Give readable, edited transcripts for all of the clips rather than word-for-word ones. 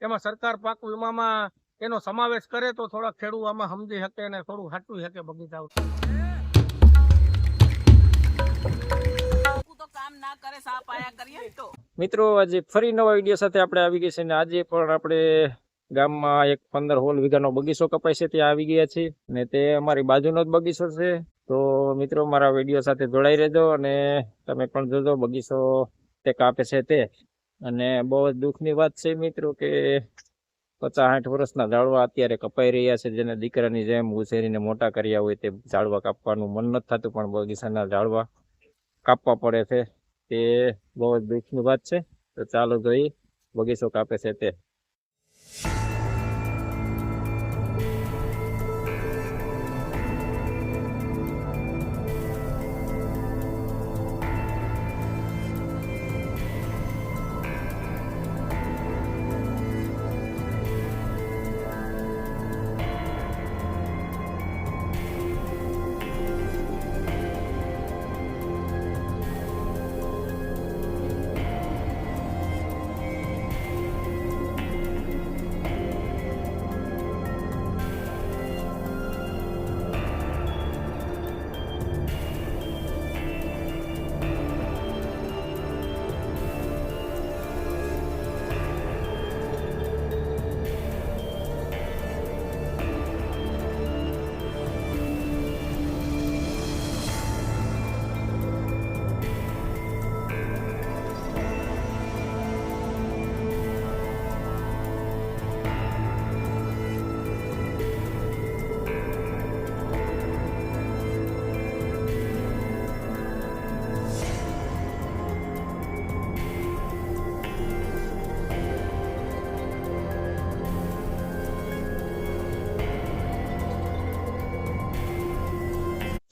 એમાં સરકાર પાક વીમામાં એનો સમાવેશ કરે તો થોડા ખેડૂત આમાં સમજી શકે અને થોડું સાચવી શકે બગીચા મિત્રો આજે ફરી નવા વિડીયો સાથે આપણે આવી ગયા છે અને આજે પણ આપણે ગામમાં એક 15-16 વીઘાનો બગીચો કપાય છે ત્યાં આવી ગયા છીએ અને તે અમારી બાજુનો જ બગીચો છે. તો મિત્રો મારા વિડીયો સાથે જોડાઈ રહેજો અને તમે પણ જોજો બગીચો તે કાપે છે તે. અને બહુ જ દુઃખની વાત છે મિત્રો કે 50-60 વર્ષના ઝાડવા અત્યારે કપાઈ રહ્યા છે, જેને દીકરાની જેમ ઉછેરીને મોટા કર્યા હોય તે ઝાડવા કાપવાનું મન નથી થતું, પણ બગીચાના ઝાડવા કાપવા પડે છે. તે બહુ જ દુઃખની વાત છે. તો ચાલો જોઈએ બગીચો કાપે છે તે.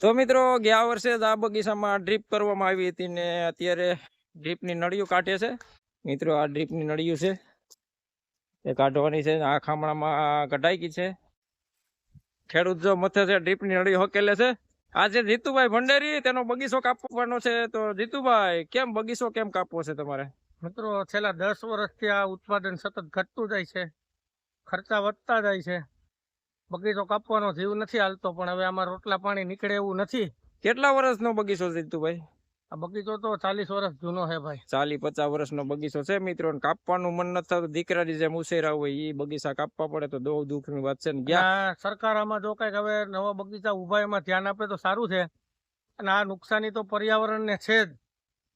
તો મિત્રો ગયા વર્ષે જ આ બગીચામાં ડ્રીપ કરવામાં આવી હતી ને અત્યારે ડ્રીપની નળીઓ કાઢે છે. મિત્રો આ ડ્રીપની નળીઓ છે એ કાઢવાની છે. આ ખામણામાં કઢાઈ ગઈ છે. ખેડૂત જો મથે છે ડ્રીપની નળીઓ હકેલે છે. આજે જીતુભાઈ ભંડેરી તેનો બગીચો કાપવાનો છે. તો જીતુભાઈ કેમ બગીચો કેમ કાપવો છે તમારે? મિત્રો છેલ્લા 10 વર્ષથી આ ઉત્પાદન સતત ઘટતું જાય છે, ખર્ચા વધતા જાય છે. બગીચો કાપવાનો જીવ નથી હાલતો, પણ હવે આમાં રોટલા પાણી નીકળે એવું નથી. કેટલા વર્ષનો બગીચો છે જીતુભાઈ? આ બગીચો તો 40 વર્ષ જૂનો છે ભાઈ. 40-50 વર્ષનો બગીચો છે મિત્રો. કાપવાનું મન નથી થતું, દીકરાની જેમ ઉછેરા હોય એ બગીચા કાપવા પડે તો બહુ દુઃખની વાત છે ને. સરકાર આમાં જો કઈક હવે નવા બગીચા ઉભા એમાં ધ્યાન આપે તો સારું છે. અને આ નુકસાની તો પર્યાવરણને છે જ,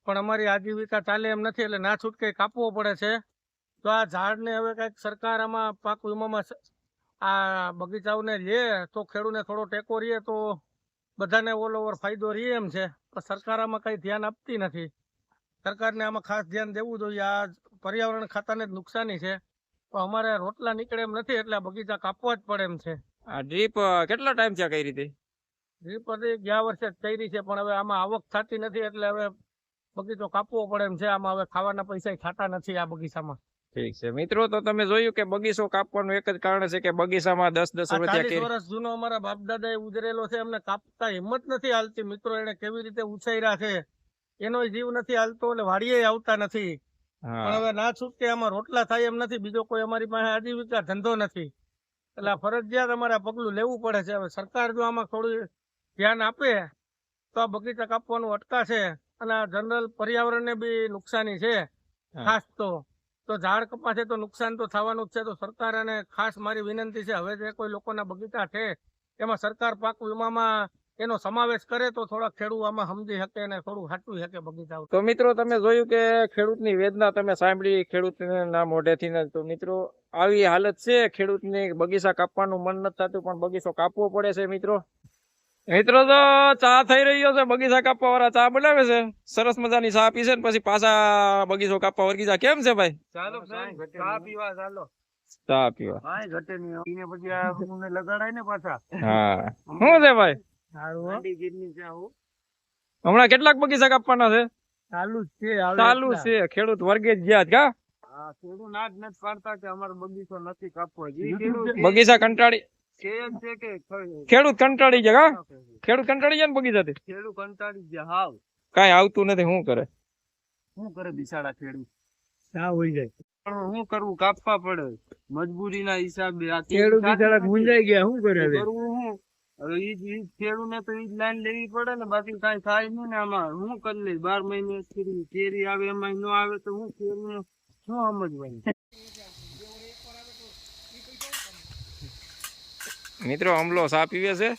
પણ અમારી આજીવિકા ચાલે એમ નથી, એટલે ના છૂટકે કાપવો પડે છે. તો આ ઝાડને હવે કઈક સરકાર આમાં પાક વીમામાં આ બગીચાઓને લે તો ખેડૂતને થોડો ટેકો રહે તો બધાને ઓલ ઓવર ફાયદો રહે એમ છે. પણ સરકાર આમાં કઈ ધ્યાન આપતી નથી. સરકારને આમાં ખાસ ધ્યાન દેવું જોઈએ. આ પર્યાવરણ ખાતાને જ નુકસાની છે, તો અમારે રોટલા નીકળે એમ નથી, એટલે બગીચા કાપવા જ પડે એમ છે. આ ડ્રીપ કેટલા ટાઈમ થયા કઈ રીતે? ડ્રીપ હજી ગયા વર્ષે જ કરી છે, પણ હવે આમાં આવક થતી નથી, એટલે હવે બગીચો કાપવો પડે એમ છે. આમાં હવે ખાવાના પૈસા થતા નથી આ બગીચામાં. ઠીક છે મિત્રો. તો તમે જોયું કે બગીચો કાપવાનું એક જ કારણ છે કે બગીચામાં 10-10 રૂપિયા 40 વર્ષ જૂનો અમારા બાપ દાદા એ ઉજરેલો છે. અમને કાપતા હિંમત નથી હાલતી મિત્રો. એને કેવી રીતે ઉછેર્યા છે એનો જીવ નથી હાલતો, એટલે વાડીએ આવતા નથી. પણ હવે ના છૂટકે આમાં રોટલા થાય એમ નથી. બીજો કોઈ અમારી પાસે આજીવિકા ધંધો નથી, એટલે ફરજિયાત અમારે પગલું લેવું પડે છે. હવે સરકાર જો આમાં થોડું ધ્યાન આપે તો આ બગીચા કાપવાનું અટકાશે. અને આ જનરલ પર્યાવરણને બી નુકસાની છે ખાસ. તો ઝાડ કપાશે તો નુકસાન તો થવાનું જ છે. તો સરકાર અને ખાસ મારી વિનંતી છે, હવે જે કોઈ લોકોના બગીચા છે એમાં સરકાર પાક વીમામાં એનો સમાવેશ કરે તો થોડા ખેડૂત આમાં સમજી શકે અને થોડું સાચવી શકે બગીચા. તો મિત્રો તમે જોયું કે ખેડૂતની વેદના તમે સાંભળી ખેડૂતના મોઢેથી. તો મિત્રો આવી હાલત છે ખેડૂતની, બગીચા કાપવાનું મન નથી થતું પણ બગીચો કાપવો પડે છે. મિત્રો તો ચા થઈ રહ્યો છે. બગીચા કાપવા વાળા ચા બનાવે છે, સરસ મજાની ચા પીશે ને પછી પાછા બગીચો કાપવા વર્ગી જાય. કેમ છે ભાઈ? ચાલો ચા પીવા ચાલો. ચા પીવા હા ઘટે નહીં પછી આ લગાડાય ને પાછા. હા શું છે ભાઈ? હમણાં કેટલાક બગીચા કાપવાના છે? ચાલુ છે. ખેડૂત વર્ગે જ ગયા કા? ખેડૂત ના જ નથી પાડતા કે અમારો બગીચો નથી કાપવો. બગીચા કંટાળી ખેડૂત કંટાળી ગયા. ખેડૂત કંટાળી ગયા ને બગીચાથી. ખેડૂત કંટાળી ગયા હાવ. કઈ આવતું નથી. શું કરે બિચારા ખેડૂત? ચા હોય જાય. પણ શું કરવું, કાપવા પડે મજબૂરીના હિસાબે. આ ખેડૂત બિચારા મૂંઝાઈ ગયા, શું કરે હવે? કરવું શું? હવે ઈ ખેડૂતને તો ઈ જ લાઈન લેવી પડે ને, બાકી કાંઈ થાય નહીં ને. આમાં શું કરી લે? 12 મહિને કેરી આવે, એમાં ન આવે તો હું ખેડૂતને શું સમજવાનું? મિત્રો અમલો સા પીવે છે.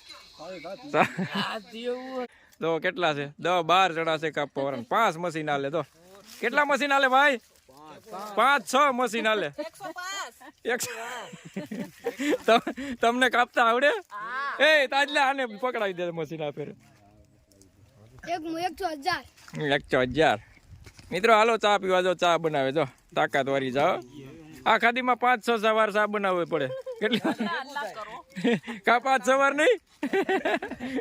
તો કેટલા છે? 10-12 જણા છે કાપવા વાળા. 5 મશીન હાલે. તો કેટલા મશીન હાલે ભાઈ? 5-6 મશીન હાલે. 100. તમને કાપતા આવડે? એ તાજલા આને પકડાવી દે મશીન આ ફેરે. 100,000. મિત્રો હાલો ચા પીવા જો. ચા બનાવે જો, તાકાત વાળી ચા. આ ખાદીમાં 5-6 સવાર ચા બનાવવી પડે. કેટલી કા 5-6 વાર નહીં?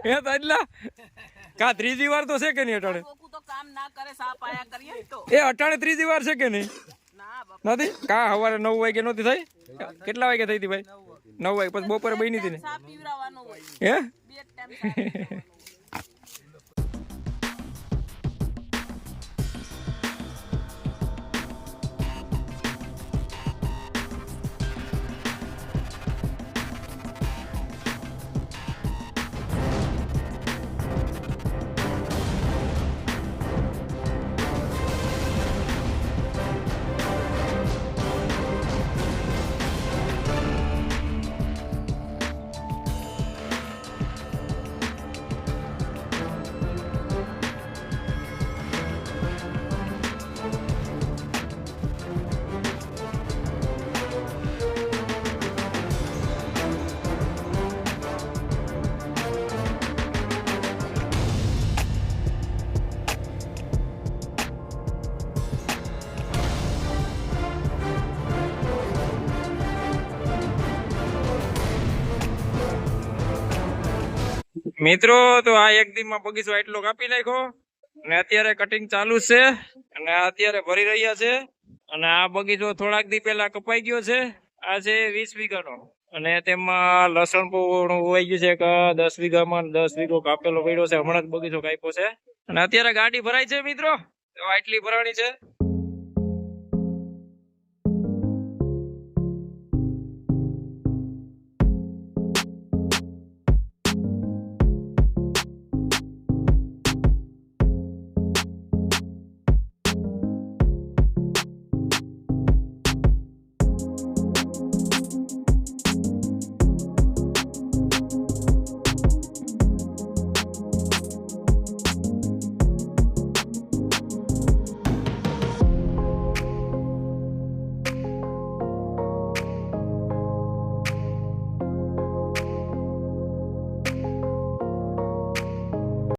એ તાજલા કા ત્રીજી વાર તો છે કે નહીં? અટાણે એ અટાણે ત્રીજી વાર છે કે નહીં? નથી કા સવારે 9 વાગે નહોતી થઈ? કેટલા વાગે થઈ હતી ભાઈ? 9 વાગે. પછી બપોરે બની હતી ને? હે મિત્રો તો આ એક દીમાં બગીચો એટલો કાપી નાખ્યો અને અત્યારે કટિંગ ચાલુ છે અને અત્યારે ભરી રહ્યા છે. અને આ બગીચો થોડાક દી પહેલા કપાઈ ગયો છે. આ છે 20 વીઘાનો અને તેમાં લસણ પણ હોઈ ગયું છે કે 10 વીઘામાં 10 વીઘો કાપેલો પડ્યો છે. હમણાં જ બગીચો કાપ્યો છે અને અત્યારે ગાડી ભરાય છે મિત્રો. તો આટલી ભરાણી છે.